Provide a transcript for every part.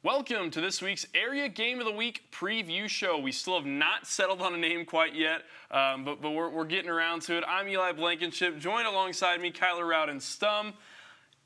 Welcome to this week's Area Game of the Week preview show. We still have not settled on a name quite yet, but we're getting around to it. I'm Eli Blankinship, joined alongside me, Rowden-Stum.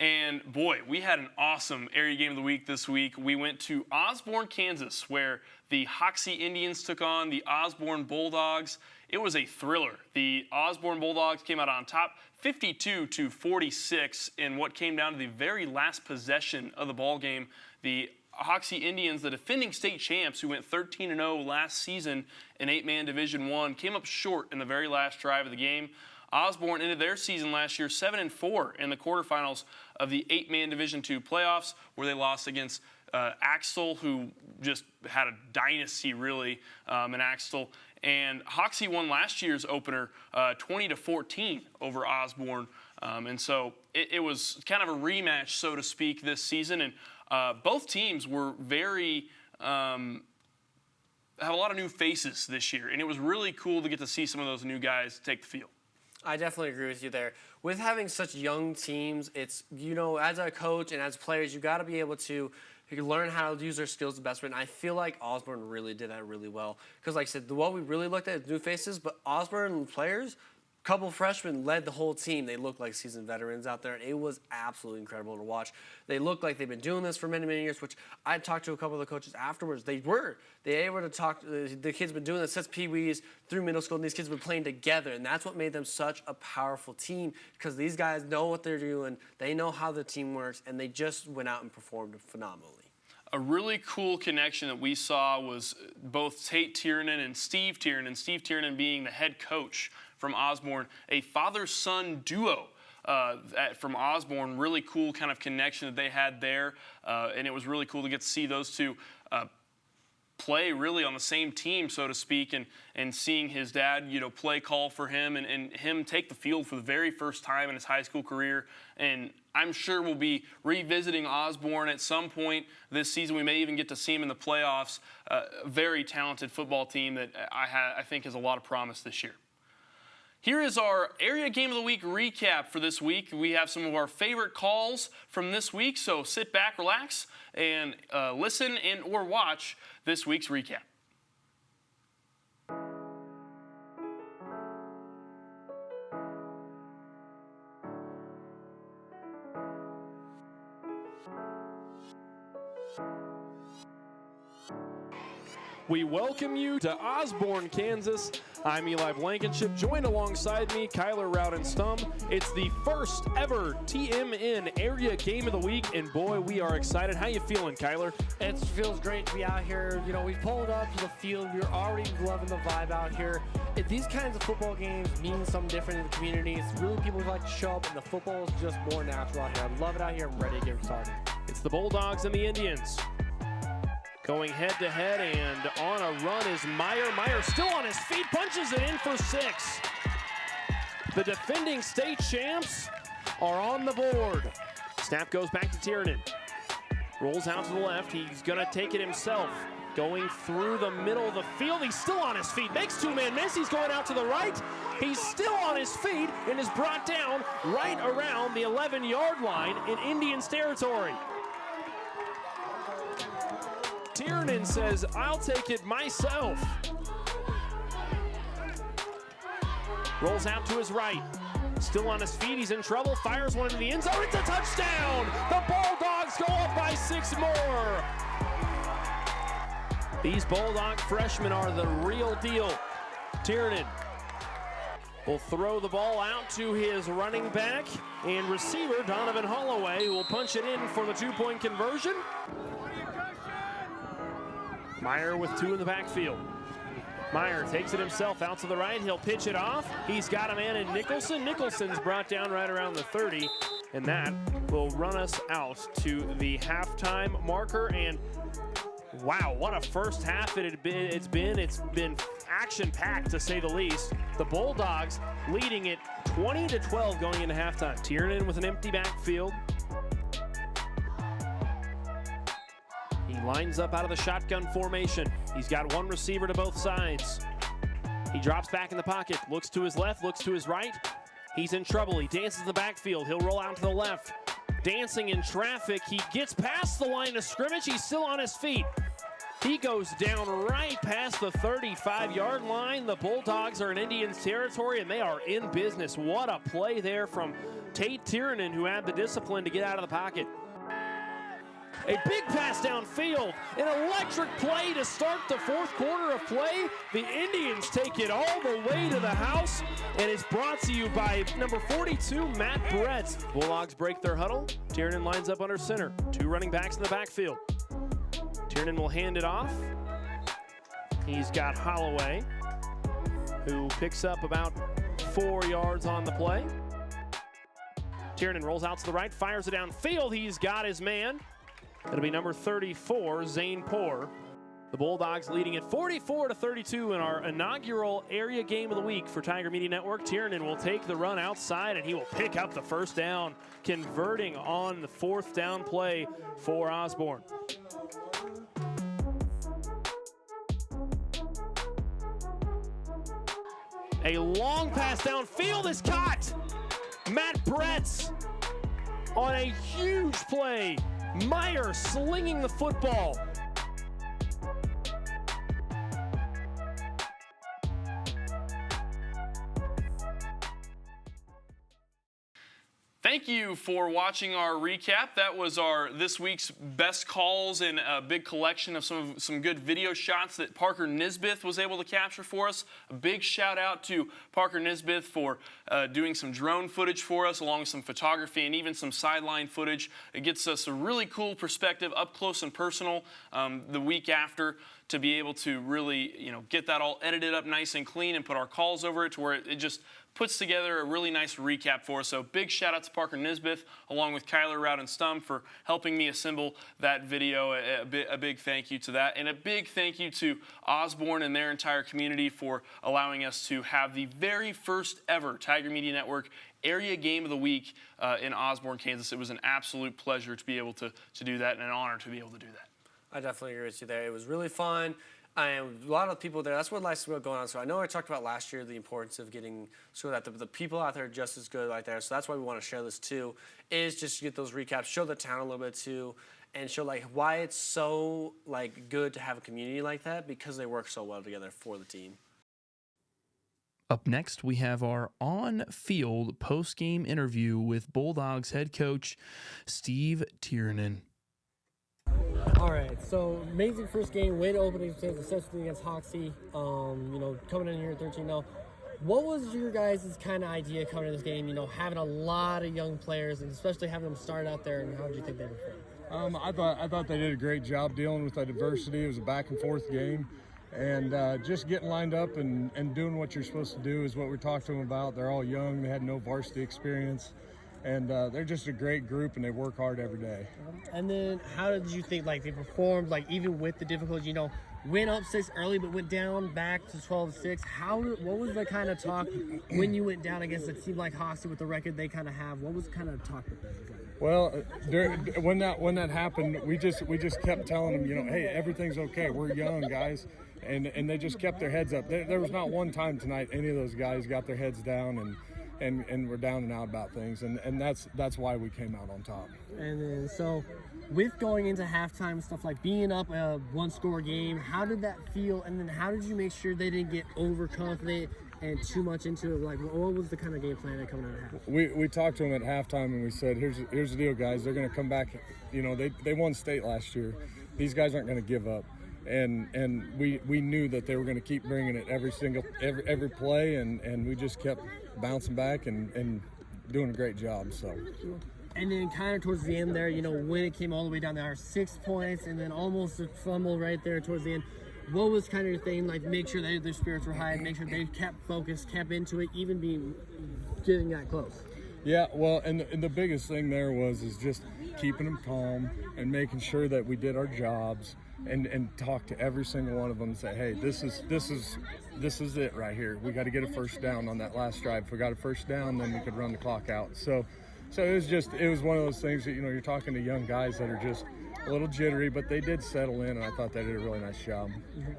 And boy, we had an awesome Area Game of the Week this week. We went to Osborne, Kansas, where the Hoxie Indians took on the Osborne Bulldogs. It was a thriller. The Osborne Bulldogs came out on top 52-46 in what came down to the very last possession of the ball game. The Hoxie Indians, the defending state champs who went 13-0 last season in 8-man Division I, came up short in the very last drive of the game. Osborne ended their season last year 7-4 in the quarterfinals of the 8-man Division II playoffs, where they lost against Axtell, who just had a dynasty really in Axtell. And Hoxie won last year's opener 20-14 over Osborne. And so it was kind of a rematch, so to speak, this season. And both teams were have a lot of new faces this year. And it was really cool to get to see some of those new guys take the field. I definitely agree with you there. With having such young teams, it's, as a coach and as players, you got to be able to learn how to use their skills the best way. And I feel like Osborne really did that really well. Because like I said, what we really looked at is new faces, but Osborne players, a couple freshmen led the whole team. They looked like seasoned veterans out there, and it was absolutely incredible to watch. They looked like they've been doing this for many, many years, which I talked to a couple of the coaches afterwards. They were able to talk. The kids been doing this since Pee-wees through middle school, and these kids have been playing together, and that's what made them such a powerful team, because these guys know what they're doing. They know how the team works, and they just went out and performed phenomenally. A really cool connection that we saw was both Tate Tiernan and Steve Tiernan. Steve Tiernan being the head coach from Osborne, a father-son duo from Osborne. Really cool kind of connection that they had there, and it was really cool to get to see those two play really on the same team, so to speak, and seeing his dad, play call for him and him take the field for the very first time in his high school career. And I'm sure we'll be revisiting Osborne at some point this season. We may even get to see him in the playoffs. A very talented football team that I think has a lot of promise this year. Here is our Area Game of the Week recap for this week. We have some of our favorite calls from this week, so sit back, relax, and listen and or watch this week's recap. We welcome you to Osborne, Kansas. I'm Eli Blankinship, joined alongside me, Rowden-Stum. It's the first ever TMN Area Game of the Week, and boy, we are excited. How you feeling, Kyler? It feels great to be out here. We pulled up to the field. We're already loving the vibe out here. These kinds of football games mean something different in the community. It's really people who like to show up, and the football is just more natural out here. I love it out here. I'm ready to get started. It's the Bulldogs and the Indians. Going head-to-head, and on a run is Meyer. Meyer still on his feet, punches it in for 6. The defending state champs are on the board. Snap goes back to Tiernan. Rolls out to the left. He's going to take it himself. Going through the middle of the field. He's still on his feet. Makes two-man miss. He's going out to the right. He's still on his feet and is brought down right around the 11-yard line in Indians territory. Tiernan says, I'll take it myself. Rolls out to his right. Still on his feet. He's in trouble. Fires one into the end zone. It's a touchdown. The Bulldogs go up by 6 more. These Bulldog freshmen are the real deal. Tiernan will throw the ball out to his running back and receiver, Donovan Holloway, who will punch it in for the 2-point conversion. Meyer with 2 in the backfield. Meyer takes it himself out to the right. He'll pitch it off. He's got a man in Nicholson. Nicholson's brought down right around the 30, and that will run us out to the halftime marker. And wow, what a first half it's been. It's been action-packed, to say the least. The Bulldogs leading it 20-12 going into halftime. Tiernan with an empty backfield. Lines up out of the shotgun formation. He's got one receiver to both sides. He drops back in the pocket, looks to his left, looks to his right. He's in trouble. He dances the backfield. He'll roll out to the left. dancing in traffic. He gets past the line of scrimmage. He's still on his feet. He goes down right past the 35-yard line. The Bulldogs are in Indians territory, and they are in business. What a play there from Tate Tiernan, who had the discipline to get out of the pocket. A big pass downfield, an electric play to start the fourth quarter of play. The Indians take it all the way to the house, and it's brought to you by number 42, Matt Brett. Bulldogs break their huddle. Tiernan lines up under center. Two running backs in the backfield. Tiernan will hand it off. He's got Holloway, who picks up about 4 yards on the play. Tiernan rolls out to the right, fires it downfield. He's got his man. It'll be number 34, Zane Poor. The Bulldogs leading at 44-32 in our inaugural area game of the week for Tiger Media Network. Tiernan will take the run outside, and he will pick up the first down, converting on the fourth down play for Osborne. A long pass downfield is caught. Matt Brett on a huge play. Meyer slinging the football. Thank you for watching our recap. That was our this week's best calls and a big collection of some good video shots that Parker Nisbeth was able to capture for us. A big shout out to Parker Nisbeth for doing some drone footage for us, along with some photography and even some sideline footage. It gets us a really cool perspective up close and personal the week after, to be able to really, get that all edited up nice and clean and put our calls over it to where it just puts together a really nice recap for us. So big shout out to Parker Nisbeth along with Kyler Rowden-Stum for helping me assemble that video. A big thank you to that. And a big thank you to Osborne and their entire community for allowing us to have the very first ever Tiger Media Network area game of the week in Osborne, Kansas. It was an absolute pleasure to be able to do that, and an honor to be able to do that. I definitely agree with you there. It was really fun. And a lot of people there, that's what life's about going on. So I know I talked about last year the importance of getting so that the people out there are just as good right there. So that's why we want to share this too, is just to get those recaps, show the town a little bit too, and show why it's so good to have a community like that, because they work so well together for the team. Up next, we have our on-field post-game interview with Bulldogs head coach Steve Tiernan. All right, so amazing first game, way to open it, especially against Hoxie. Coming in here at 13-0. What was your guys' kind of idea coming in this game? Having a lot of young players, and especially having them start out there. And how did you think they performed? I thought they did a great job dealing with that adversity. It was a back and forth game, and just getting lined up and doing what you're supposed to do is what we talked to them about. They're all young. They had no varsity experience. And they're just a great group, and they work hard every day. And then how did you think they performed, even with the difficulty, went up 6 early but went down back to 12-6? What was the kind of talk when you went down against a team like Hoxie with the record they kind of have? What was kind of talk with them? Well, when that happened, we just kept telling them, hey, everything's okay. We're young guys, and they just kept their heads up. There was not one time tonight any of those guys got their heads down and we're down and out about things, and that's why we came out on top. And then so with going into halftime, stuff being up a one-score game, how did that feel? And then how did you make sure they didn't get overconfident and too much into it? What was the kind of game plan coming out of half? We talked to them at halftime, and we said, here's the deal, guys. They're going to come back. They won state last year. These guys aren't going to give up. And we knew that they were going to keep bringing it every play, and we just kept bouncing back and doing a great job. So. And then kind of towards the end there, when it came all the way down there, 6 points, and then almost a fumble right there towards the end. What was kind of your thing, make sure that their spirits were high, and make sure they kept focused, kept into it, even getting that close? Yeah, well, and the biggest thing there is just keeping them calm and making sure that we did our jobs. And talk to every single one of them and say, hey, this is it right here. We got to get a first down on that last drive. If we got a first down, then we could run the clock out. So it was one of those things that, you're talking to young guys that are just a little jittery, but they did settle in, and I thought they did a really nice job. Mm-hmm.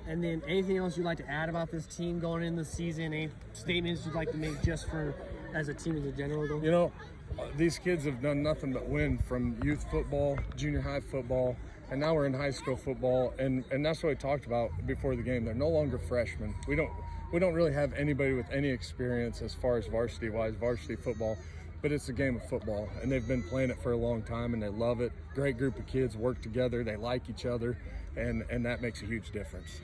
And then anything else you'd like to add about this team going in the season? Any statements you'd like to make just for as a team as a general? these kids have done nothing but win from youth football, junior high football, and now we're in high school football, and that's what we talked about before the game. They're no longer freshmen. We don't really have anybody with any experience as far as varsity football, but it's a game of football, and they've been playing it for a long time, and they love it. Great group of kids, work together, they like each other, and that makes a huge difference.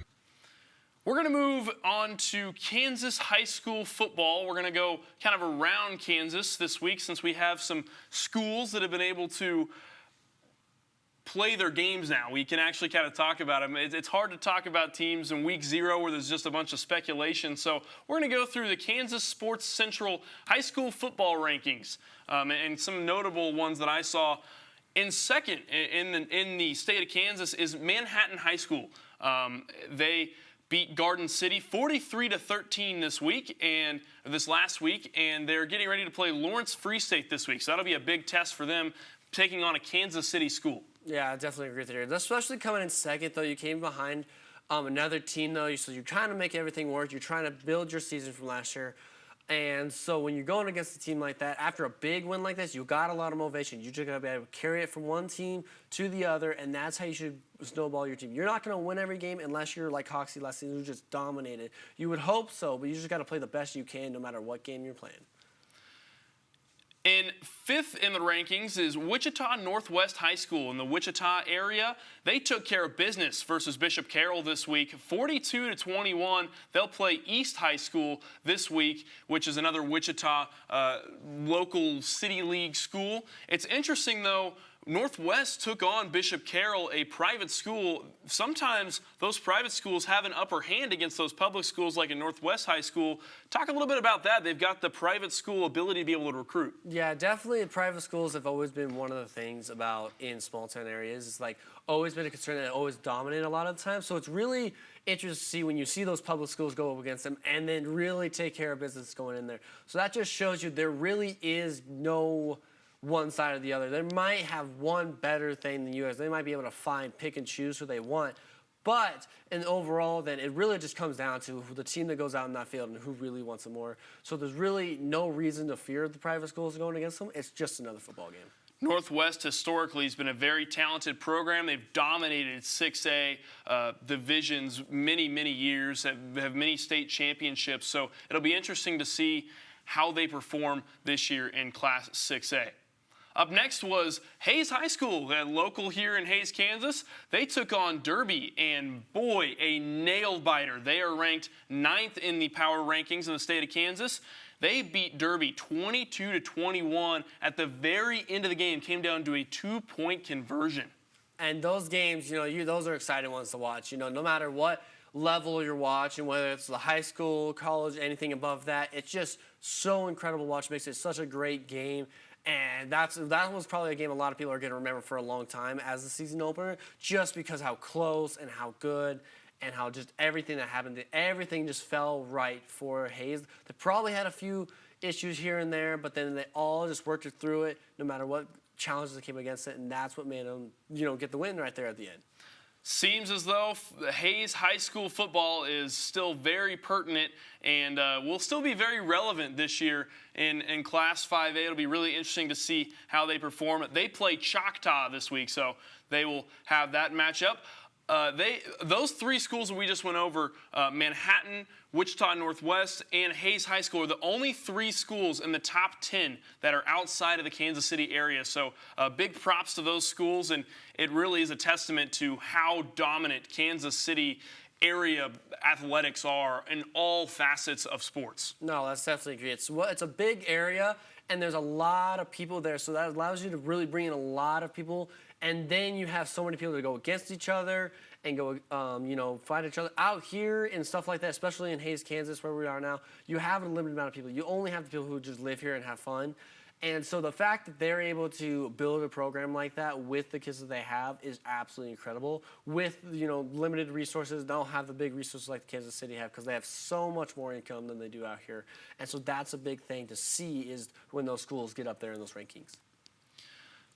We're going to move on to Kansas high school football. We're going to go kind of around Kansas this week since we have some schools that have been able to play their games now. We can actually kind of talk about them. It's hard to talk about teams in week 0 where there's just a bunch of speculation. So we're going to go through the Kansas Sports Central high school football rankings and some notable ones that I saw. In second in the state of Kansas is Manhattan High School. They beat Garden City 43-13 this last week, and they're getting ready to play Lawrence Free State this week. So that'll be a big test for them taking on a Kansas City school. Yeah, I definitely agree with you. Especially coming in second, though, you came behind another team, though. So you're trying to make everything work. You're trying to build your season from last year. And so when you're going against a team like that, after a big win like this, you got a lot of motivation. You just got to be able to carry it from one team to the other, and that's how you should snowball your team. You're not going to win every game unless you're like Hoxie last season, who just dominated. You would hope so, but you just got to play the best you can no matter what game you're playing. In fifth in the rankings is Wichita Northwest High School in the Wichita area. They took care of business versus Bishop Carroll this week, 42-21. They'll play East High School this week, which is another Wichita local city league school. It's interesting, though, Northwest took on Bishop Carroll, a private school. Sometimes those private schools have an upper hand against those public schools like in Northwest High School. Talk a little bit about that. They've got the private school ability to be able to recruit. Yeah, definitely private schools have always been one of the things about in small town areas. It's like always been a concern that always dominate a lot of the time. So it's really interesting to see when you see those public schools go up against them and then really take care of business going in there. So that just shows you there really is no one side or the other. They might have one better thing than you guys. They might be able to pick and choose who they want. But in overall, then it really just comes down to the team that goes out in that field and who really wants it more. So there's really no reason to fear the private schools going against them. It's just another football game. Northwest historically has been a very talented program. They've dominated 6A divisions many, many years, have many state championships. So it'll be interesting to see how they perform this year in Class 6A. Up next was Hayes High School, local here in Hayes, Kansas. They took on Derby, and boy, a nail-biter. They are ranked 9th in the power rankings in the state of Kansas. They beat Derby 22-21 at the very end of the game. Came down to a 2-point conversion. And those games, those are exciting ones to watch. No matter what level you're watching, whether it's the high school, college, anything above that, it's just so incredible to watch. Makes it such a great game. And that was probably a game a lot of people are going to remember for a long time as the season opener, just because how close and how good and how just everything that happened, everything just fell right for Hayes. They probably had a few issues here and there, but then they all just worked through it no matter what challenges that came against it, and that's what made them, get the win right there at the end. Seems as though Hayes High School football is still very pertinent and will still be very relevant this year in Class 5A. It'll be really interesting to see how they perform. They play Choctaw this week, so they will have that matchup. Those three schools that we just went over, Manhattan, Wichita Northwest, and Hayes High School, are the only three schools in the top 10 that are outside of the Kansas City area. So big props to those schools, and it really is a testament to how dominant Kansas City area athletics are in all facets of sports. No, that's definitely great. It's a big area, and there's a lot of people there, so that allows you to really bring in a lot of people. And then you have so many people that go against each other and go, fight each other. Out here and stuff like that, especially in Hayes, Kansas, where we are now, you have a limited amount of people. You only have the people who just live here and have fun. And so the fact that they're able to build a program like that with the kids that they have is absolutely incredible. With, limited resources, they don't have the big resources like Kansas City have because they have so much more income than they do out here. And so that's a big thing to see is when those schools get up there in those rankings.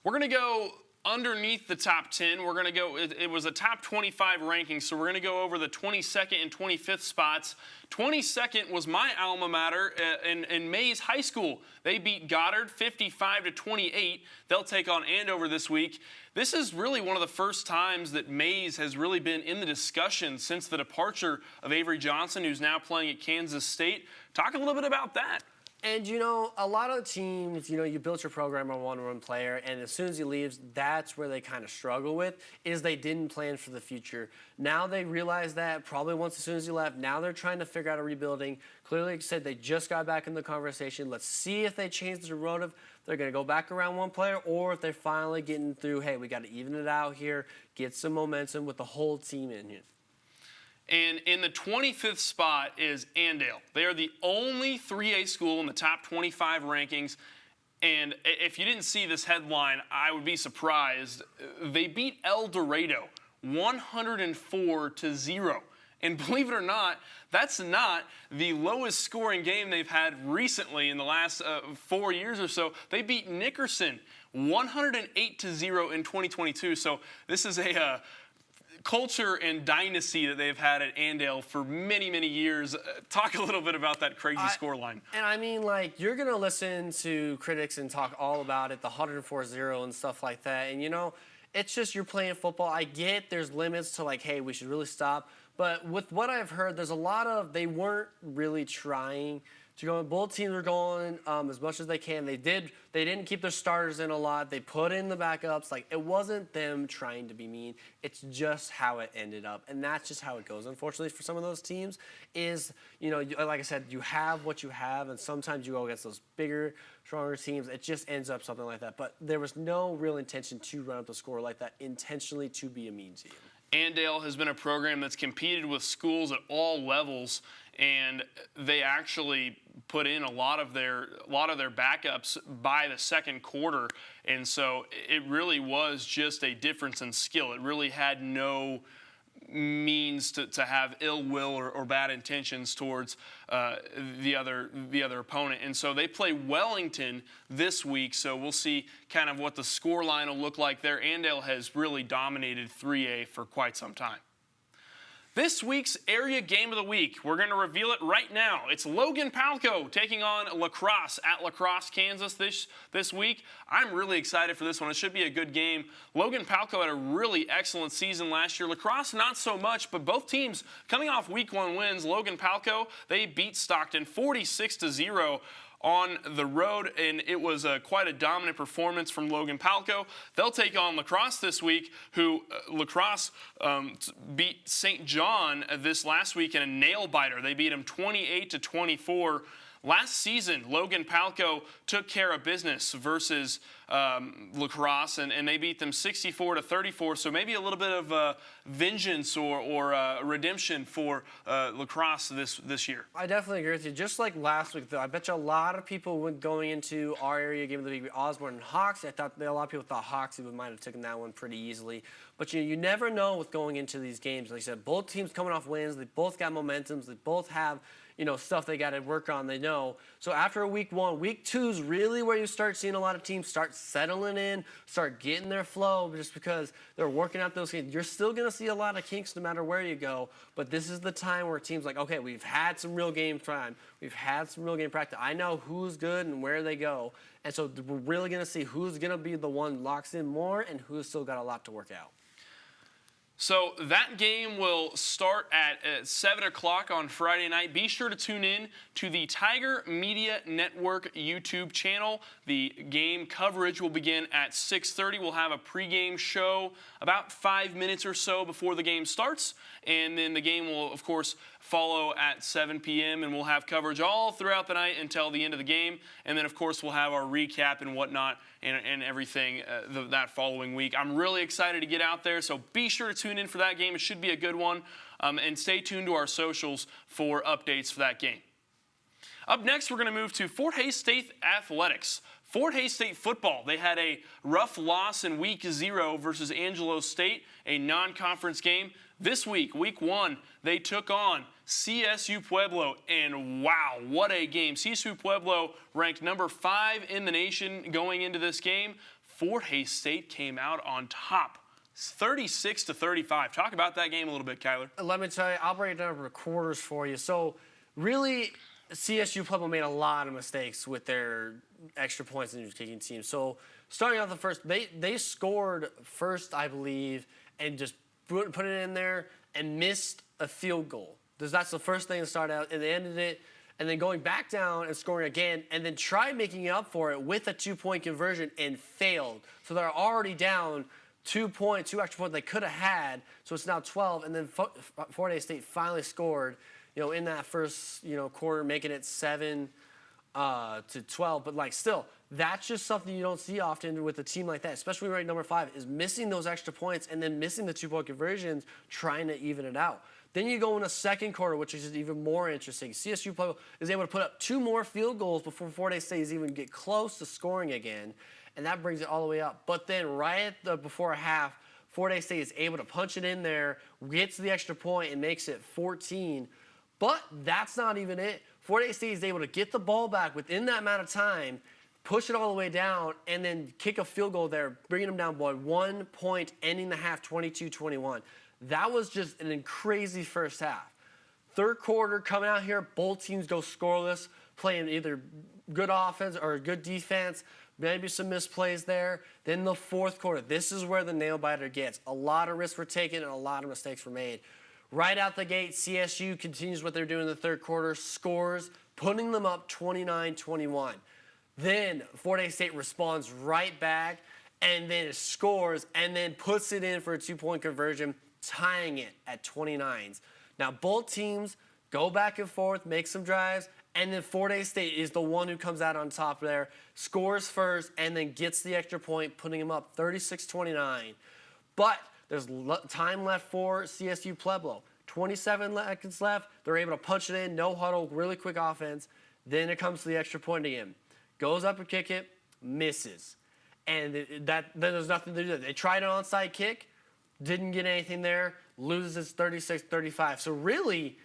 We're going to go underneath the top 10. We're going to go, it was a top 25 ranking, so we're going to go over the 22nd and 25th spots. 22nd was my alma mater in Mays High School. They beat Goddard 55-28. They'll take on Andover this week. This is really one of the first times that Mays has really been in the discussion since the departure of Avery Johnson, who's now playing at Kansas State. Talk a little bit about that. And, you know, a lot of teams, you know, you built your program on one player, and as soon as he leaves, that's where they kind of struggle with, is they didn't plan for the future. Now they realize that probably once as soon as he left. Now they're trying to figure out a rebuilding. Clearly, like I said, they just got back in the conversation. Let's see if they change the road of they're going to go back around one player, or if they're finally getting through, hey, we got to even it out here, get some momentum with the whole team in here. And in the 25th spot is Andale. They are the only 3A school in the top 25 rankings. And if you didn't see this headline, I would be surprised. They beat El Dorado 104-0. And believe it or not, that's not the lowest scoring game they've had recently in the last 4 years or so. They beat Nickerson 108-0 in 2022. So this is a culture and dynasty that they've had at Andale for many, many years. Talk a little bit about that crazy scoreline. And I mean, like, you're going to listen to critics and talk all about it, the 104-0 and stuff like that. And, you know, it's just you're playing football. I get there's limits to, like, hey, we should really stop. But with what I've heard, there's a lot of, they weren't really trying to go. Both teams are going as much as they can. They didn't keep their starters in a lot. They put in the backups. Like, it wasn't them trying to be mean. It's just how it ended up, and that's just how it goes. Unfortunately, for some of those teams, is, you know, like I said, you have what you have, and sometimes you go against those bigger, stronger teams. It just ends up something like that. But there was no real intention to run up the score like that intentionally to be a mean team. Andale has been a program that's competed with schools at all levels, and they actually put in a lot of their backups by the second quarter, and so it really was just a difference in skill. It really had no means to have ill will or bad intentions towards the other opponent. And so they play Wellington this week, so we'll see kind of what the score line will look like there. Andale has really dominated 3A for quite some time. This week's area game of the week, we're going to reveal it right now. It's Logan-Palco taking on La Crosse at La Crosse, Kansas this week. I'm really excited for this one. It should be a good game. Logan-Palco had a really excellent season last year. La Crosse, not so much, but both teams coming off week 1 wins. Logan-Palco, they beat Stockton 46-0 on the road, and it was quite a dominant performance from Logan-Palco. They'll take on La Crosse this week, who La Crosse beat St. John this last week in a nail-biter. They beat them 28-24. Last season, Logan-Palco took care of business versus La Crosse, and they beat them 64-34. So maybe a little bit of vengeance or redemption for La Crosse this year. I definitely agree with you. Just like last week, though, I bet you a lot of people went going into our area game of the week, Osborne and Hawks. I thought a lot of people thought Hawks might have taken that one pretty easily. But you never know with going into these games. Like I said, both teams coming off wins. They both got momentums. They both have, you know, stuff they got to work on, they know. So after week 1, week 2 is really where you start seeing a lot of teams start settling in, start getting their flow, just because they're working out those games. You're still going to see a lot of kinks no matter where you go, but this is the time where teams like, okay, we've had some real game time. We've had some real game practice. I know who's good and where they go. And so we're really going to see who's going to be the one locks in more and who's still got a lot to work out. So that game will start at 7 o'clock on Friday night. Be sure to tune in to the Tiger Media Network YouTube channel. The game coverage will begin at 6:30. We'll have a pregame show about 5 minutes or so before the game starts. And then the game will, of course, follow at 7 p.m. and we'll have coverage all throughout the night until the end of the game. And then, of course, we'll have our recap and whatnot and everything that following week. I'm really excited to get out there, so be sure to tune in for that game. It should be a good one. And stay tuned to our socials for updates for that game. Up next, we're going to move to Fort Hays State Athletics. Fort Hays State football, they had a rough loss in week 0 versus Angelo State, a non-conference game. This week, week 1, they took on CSU Pueblo, and wow, what a game. CSU Pueblo ranked number 5 in the nation going into this game. Fort Hays State came out on top, 36-35. Talk about that game a little bit, Kyler. Let me tell you, I'll break it down over quarters for you. So, really, CSU Pueblo made a lot of mistakes with their extra points in the kicking team. So, starting off the first, they scored first, I believe, and just put it in there and missed a field goal. That's the first thing that started out, and they ended it, and then going back down and scoring again, and then tried making up for it with a 2-point conversion and failed. So they're already down 2 extra points they could have had, so it's now 12, and then Fort Hays State finally scored, in that first, quarter, making it 7 to 12. But like still, that's just something you don't see often with a team like that, especially right number 5, is missing those extra points and then missing the 2-point conversions, trying to even it out. Then you go in the second quarter, which is even more interesting. CSU Pueblo is able to put up 2 more field goals before Fort Hays State even get close to scoring again, and that brings it all the way up. But then right at before half, Fort Hays State is able to punch it in there, gets the extra point, and makes it 14. But that's not even it. Fort Hays State is able to get the ball back within that amount of time, push it all the way down, and then kick a field goal there, bringing them down by 1 point, ending the half 22-21. That was just an crazy first half. Third quarter, coming out here, both teams go scoreless, playing either good offense or good defense, maybe some misplays there. Then the fourth quarter, this is where the nail-biter gets. A lot of risks were taken and a lot of mistakes were made. Right out the gate, CSU continues what they're doing in the third quarter, scores, putting them up 29-21. Then Fort Hays State responds right back, and then it scores, and then puts it in for a 2-point conversion, tying it at 29s. Now, both teams go back and forth, make some drives, and then Fort Hays State is the one who comes out on top there, scores first, and then gets the extra point, putting them up 36-29. But there's time left for CSU Pueblo. 27 seconds left. They're able to punch it in, no huddle, really quick offense. Then it comes to the extra point again. Goes up and kick it, misses. And then there's nothing to do. They tried an onside kick, didn't get anything there, loses 36-35. So really,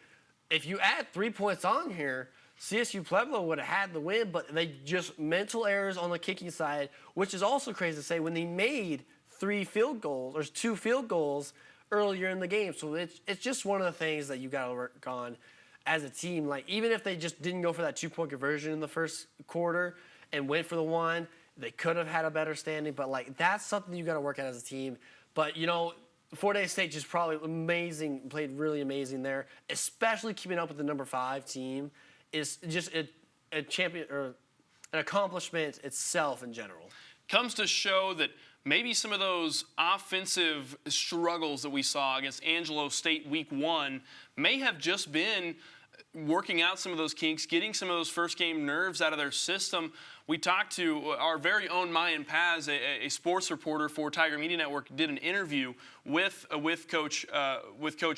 if you add 3 points on here, CSU Pueblo would have had the win, but they just mental errors on the kicking side, which is also crazy to say when they made 2 field goals earlier in the game. So it's just one of the things that you got to work on as a team. Like, even if they just didn't go for that 2-point conversion in the first quarter and went for the 1, they could have had a better standing. But, like, that's something you got to work at as a team. But, Fort Hays State just probably played really amazing there, especially keeping up with the number 5 team is just a champion or an accomplishment itself in general. Comes to show that maybe some of those offensive struggles that we saw against Angelo State week 1 may have just been working out some of those kinks, getting some of those first game nerves out of their system. We talked to our very own Mayan Paz, a sports reporter for Tiger Media Network, did an interview with Coach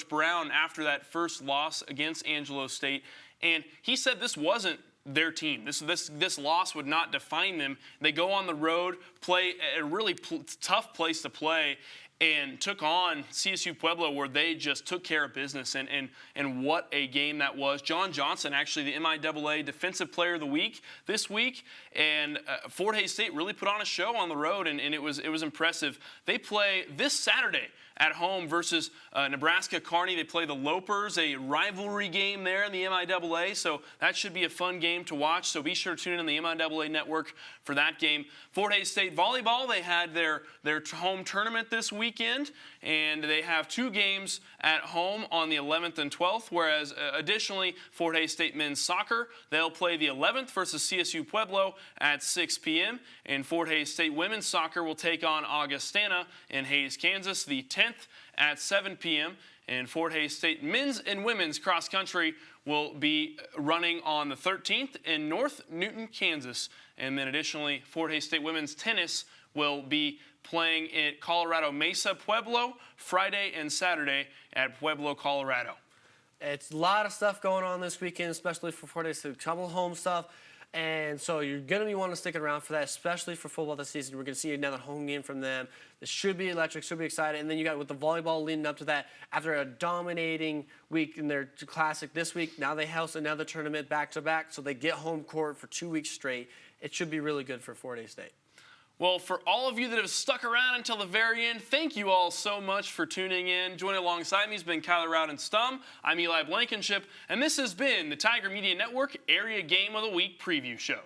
Brown after that first loss against Angelo State, and he said this wasn't their team. This loss would not define them. They go on the road, play a really tough place to play, and took on CSU Pueblo, where they just took care of business, and what a game that was. John Johnson, actually the MIAA Defensive Player of the Week this week, and Fort Hays State really put on a show on the road, and it was impressive. They play this Saturday at home versus Nebraska Kearney. They play the Lopers, a rivalry game there in the MIAA, so that should be a fun game to watch. So be sure to tune in the MIAA network for that game. Fort Hays State Volleyball, they had their home tournament this weekend, and they have 2 games at home on the 11th and 12th, whereas additionally, Fort Hays State Men's Soccer, they'll play the 11th versus CSU Pueblo at 6 p.m., and Fort Hays State Women's Soccer will take on Augustana in Hays, Kansas, the 10th at 7 p.m., and Fort Hays State Men's and Women's Cross Country will be running on the 13th in North Newton, Kansas. And then additionally, Fort Hays State Women's Tennis will be playing at Colorado Mesa, Pueblo, Friday and Saturday at Pueblo, Colorado. It's a lot of stuff going on this weekend, especially for Fort Hays State. A couple home stuff. And so you're going to be wanting to stick around for that, especially for football this season. We're going to see another home game from them. This should be electric, should be exciting. And then you got with the volleyball leading up to that, after a dominating week in their classic this week, now they host another tournament back-to-back, so they get home court for 2 weeks straight. It should be really good for Fort Hays State. Well, for all of you that have stuck around until the very end, thank you all so much for tuning in. Joining alongside me has been Kyler Rowden-Stum. I'm Eli Blankinship, and this has been the Tiger Media Network Area Game of the Week Preview Show.